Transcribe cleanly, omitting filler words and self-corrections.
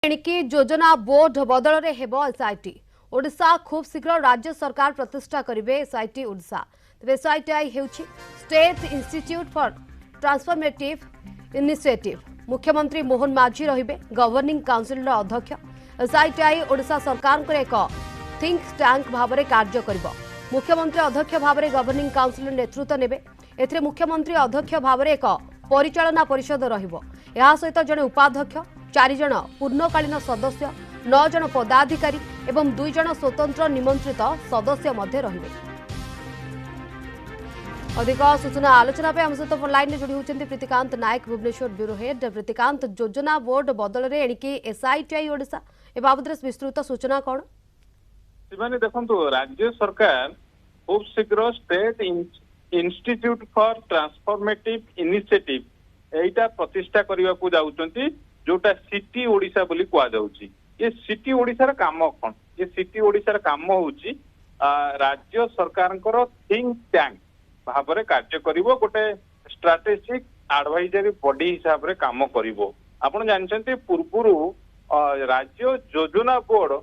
एणिकी योजना बोर्ड बदल में हेब एसआईटी ओडिशा खूब शीघ्र राज्य सरकार प्रतिष्ठा करेंगे एसआईटी ओडिशा तेज एसआईटीआई होउछि state institute for transformative initiative मुख्यमंत्री मोहन माझी रहिबे गवर्निंग काउंसिल अध्यक्ष एसआईटीआई ओडिशा सरकार एक थिंक टैंक भाव में कार्य करिबो मुख्यमंत्री अध्यक्ष भाव में गवर्निंग काउंसिल नेतृत्व नेबे एथिरे मुख्यमंत्री अध्यक्ष भाव में एक परिचालना परिषद रहिबो या सहित जड़े उपाध्यक्ष 4 जन पूर्णकालीन सदस्य 9 जन पदाधिकारी एवं 2 जन स्वतंत्र निमंत्रित सदस्य मध्य रहिबे। अधिक सूचना आलोचना पे हम सहित लाइन में जोड़ी होती प्रीतिकांत नायक भुवनेश्वर ब्यूरो हेड। प्रीतिकांत योजना बोर्ड बदल में एणिकी एसआईटीआई ओडिशा ए बाबद विस्तृत सूचना कौन शिवानी देखो राज्य सरकार खूब शीघ्र state institute for transformative initiative एटा प्रतिष्ठा करने को जाउछंती जोटा सिटी ओडिशा बोली कुआ जाउची। ये सिटी ओडिशार काम कौन ये सिटी ओडिशार काम होउची राज्य सरकारंकर थिंक टैंक भाव में कार्य करिवो गोटे स्ट्रेटेजिक एडवाइजरी बॉडी हिसाब रे काम करिवो। आपण जानछंती पूर्वरु राज्य योजना बोर्ड